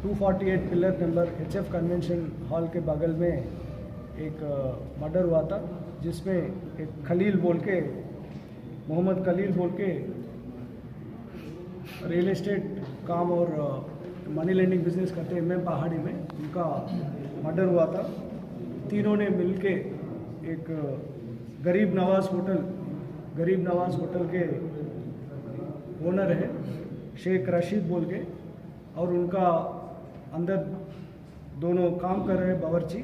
248 pillar number HF convention hall के बगल में एक मर्डर हुआ था, जिसमें एक खलील बोल के, मोहम्मद खलील बोल के रियल एस्टेट काम और मनी लेंडिंग बिजनेस करते हैं MM पहाड़ी में, उनका मर्डर हुआ था। तीनों ने मिलके एक गरीब नवाज होटल के ओनर है शेख रशीद बोल के, और उनका अंदर दोनों काम कर रहे बावर्ची,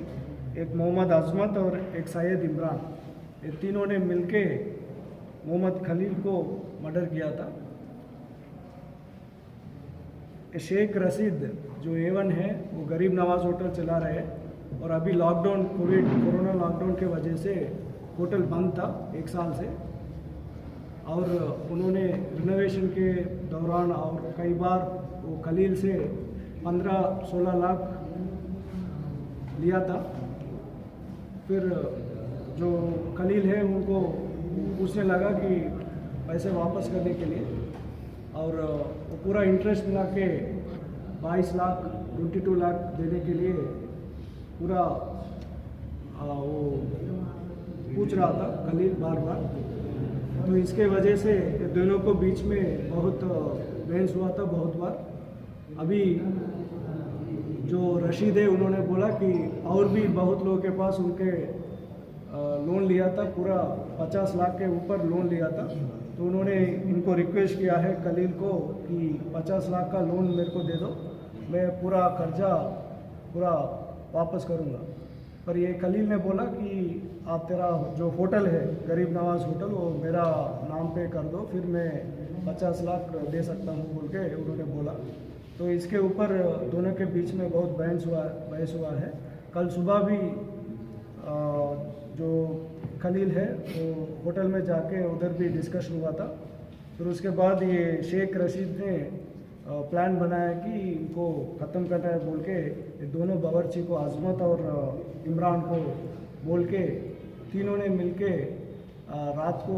एक मोहम्मद अजमत और एक सैयद इमरान, ये तीनों ने मिलके मोहम्मद खलील को मर्डर किया था। शेख रशीद जो A1 है वो गरीब नवाज होटल चला रहे हैं, और अभी लॉकडाउन कोरोना लॉकडाउन के वजह से होटल बंद था 1 साल से, और उन्होंने रिनोवेशन के दौरान और कई बार वो खलील से 15-16 लाख लिया था। फिर जो खलील है उनको पूछने लगा कि पैसे वापस करने के लिए, और वो पूरा इंटरेस्ट मिला के 22 लाख देने के लिए पूरा वो पूछ रहा था खलील बार बार। तो इसके वजह से दोनों को बीच में बहुत बहस हुआ था बहुत बार। अभी जो रशीद है उन्होंने बोला कि और भी बहुत लोगों के पास उनके लोन लिया था, पूरा 50 लाख के ऊपर लोन लिया था। तो उन्होंने इनको रिक्वेस्ट किया है खलील को कि 50 लाख का लोन मेरे को दे दो, मैं पूरा कर्जा पूरा वापस करूँगा। पर ये खलील ने बोला कि आप तेरा जो होटल है गरीब नवाज होटल वो मेरा नाम पे कर दो, फिर मैं 50 लाख दे सकता हूँ बोल के उन्होंने बोला। तो इसके ऊपर दोनों के बीच में बहुत बहस हुआ है। कल सुबह भी जो खलील है वो होटल में जाके उधर भी डिस्कशन हुआ था। फिर उसके बाद ये शेख रशीद ने प्लान बनाया कि इनको ख़त्म करना है बोल के, दोनों बावर्ची को अजमत और इमरान को बोल के तीनों ने मिलके रात को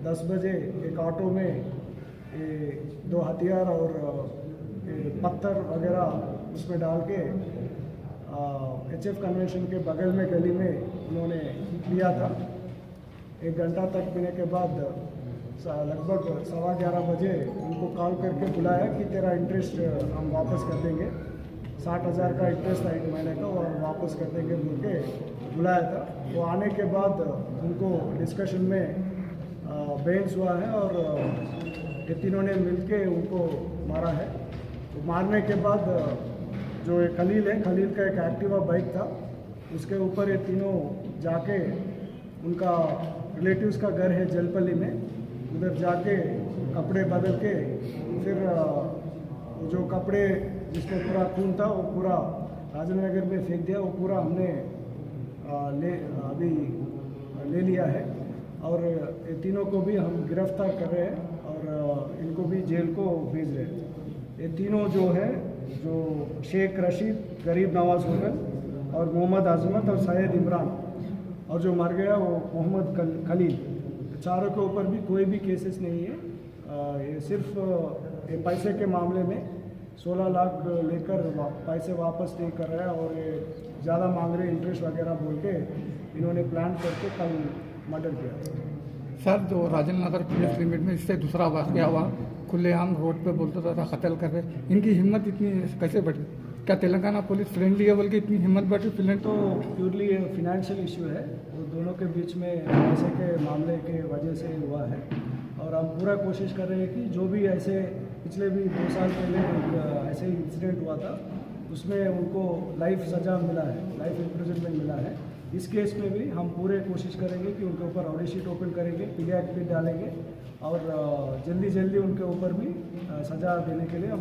10 बजे एक ऑटो में 2 हथियार और पत्थर वगैरह उसमें डाल के HF कन्वेंशन के बगल में गली में उन्होंने लिया था। 1 घंटा तक पीने के बाद लगभग 11:15 बजे उनको कॉल करके बुलाया कि तेरा इंटरेस्ट हम वापस कर देंगे, 60,000 का इंटरेस्ट था 1 महीने का, और वापस कर देंगे बोल के बुलाया था। वो आने के बाद उनको डिस्कशन में बहस हुआ है, और ये तीनों ने मिलके उनको मारा है। तो मारने के बाद जो एक खलील है, खलील का एक एक्टिवा बाइक था, उसके ऊपर ये तीनों जाके उनका रिलेटिव्स का घर है जलपल्ली में, उधर जाके कपड़े बदल के फिर जो कपड़े जिसमें पूरा खून था वो पूरा राजेंद्र नगर में फेंक दिया। वो पूरा हमने अभी ले लिया है, और ये तीनों को भी हम गिरफ्तार कर रहे हैं और इनको भी जेल को भेज रहे हैं। ये तीनों जो है, जो शेख रशीद गरीब नवाज होटल और मोहम्मद अजमत और सैयद इमरान, और जो मर गया वो मोहम्मद खलील, चारों के ऊपर भी कोई भी केसेस नहीं है। ये सिर्फ ये पैसे के मामले में 16 लाख लेकर पैसे वापस नहीं कर रहा है, और ये ज़्यादा मांग रहे इंटरेस्ट वगैरह बोल के इन्होंने प्लान करके कल मर्डर किया। सर, जो राजेंद्र नगर पुलिस लिमिट में इससे दूसरा वाक़या हुआ, खुलेआम रोड पे बोलता था कत्ल कर रहे, इनकी हिम्मत इतनी कैसे बढ़ी? क्या तेलंगाना पुलिस फ्रेंडली है बोल के इतनी हिम्मत बढ़ी? तो प्योरली फिनेंशियल इशू है, वो दोनों के बीच में पैसे के मामले के वजह से हुआ है। और हम पूरा कोशिश कर रहे हैं कि जो भी ऐसे पिछले भी 2 साल पहले ऐसे ही इंसिडेंट हुआ था, उसमें उनको लाइफ सज़ा मिला है, लाइफ इम्प्रिजनमेंट मिला है। इस केस में भी हम पूरे कोशिश करेंगे कि उनके ऊपर ऑडी शीट ओपन करेंगे, पीडी एक्ट भी डालेंगे, और जल्दी उनके ऊपर भी सज़ा देने के लिए हम